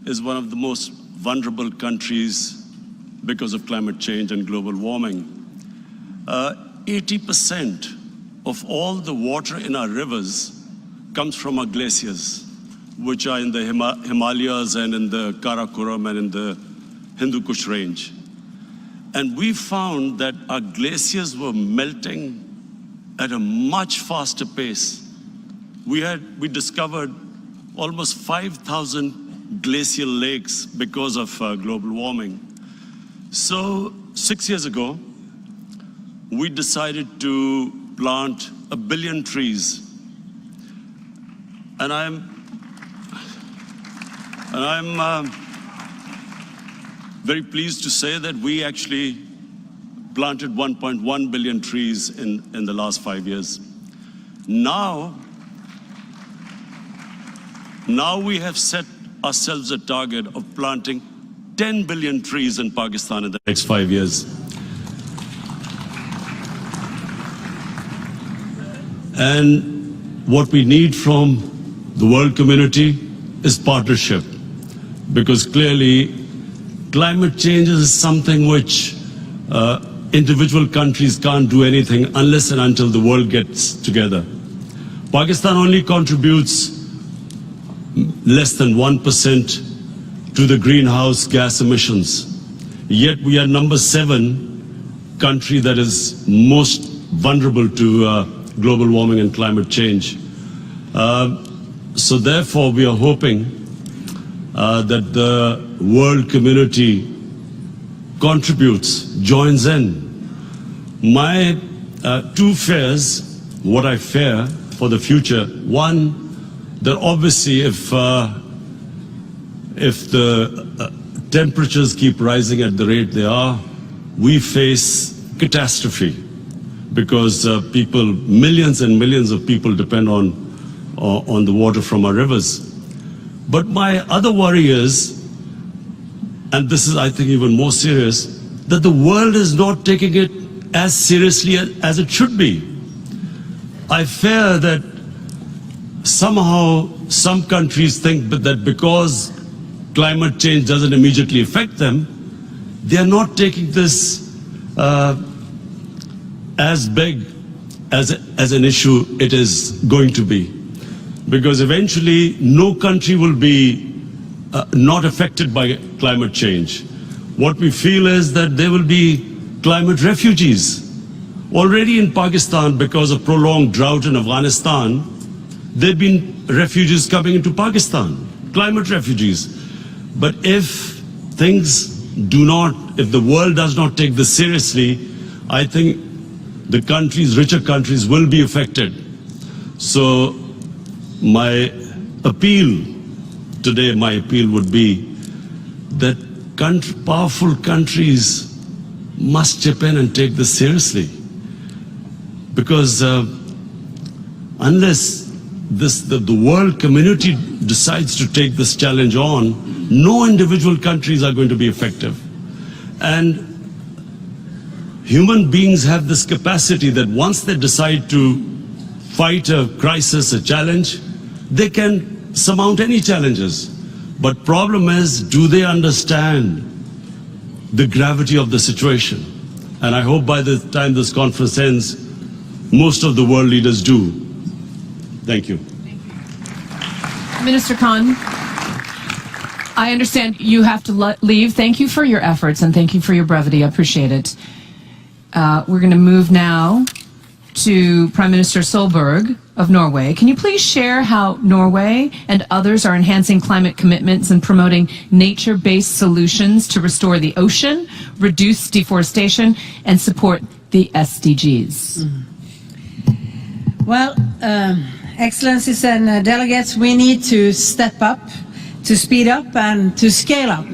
is one of the most vulnerable countries because of climate change and global warming. 80% of all the water in our rivers comes from our glaciers, which are in the Himalayas and in the Karakoram and in the Hindu Kush range. And we found that our glaciers were melting at a much faster pace. We discovered almost 5,000 glacial lakes because of global warming. So 6 years ago, we decided to plant 1 billion trees. And I'm very pleased to say that we actually planted 1.1 billion trees in the last 5 years. Now we have set ourselves a target of planting 10 billion trees in Pakistan in the next 5 years. And what we need from the world community is partnership, because clearly climate change is something which individual countries can't do anything unless and until the world gets together. Pakistan only contributes less than 1% to the greenhouse gas emissions. Yet we are number 7 country that is most vulnerable to global warming and climate change. So therefore we are hoping that the world community contributes, joins in. My 2 fears, what I fear for the future: one, that obviously if the temperatures keep rising at the rate they are, we face catastrophe, because millions and millions of people depend on the water from our rivers. But my other worry is, and this is, I think, even more serious, that the world is not taking it as seriously as it should be. I fear that somehow some countries think that because climate change doesn't immediately affect them, they are not taking this as big as an issue it is going to be. Because eventually no country will be not affected by climate change. What we feel is that there will be climate refugees. Already in Pakistan, because of prolonged drought in Afghanistan, there have been refugees coming into Pakistan, climate refugees. But if the world does not take this seriously, I think the countries, richer countries, will be affected. So my appeal today, would be that powerful countries must chip in and take this seriously. Because unless the world community decides to take this challenge on, no individual countries are going to be effective. And human beings have this capacity that once they decide to fight a crisis, a challenge, they can surmount any challenges. But problem is, do they understand the gravity of the situation? And I hope by the time this conference ends, most of the world leaders do. Thank you. Minister Khan, I understand you have to leave. Thank you for your efforts and thank you for your brevity. I appreciate it. We're going to move now to Prime Minister Solberg of Norway. Can you please share how Norway and others are enhancing climate commitments and promoting nature-based solutions to restore the ocean, reduce deforestation, and support the SDGs? Well, Excellencies and delegates, we need to step up, to speed up, and to scale up.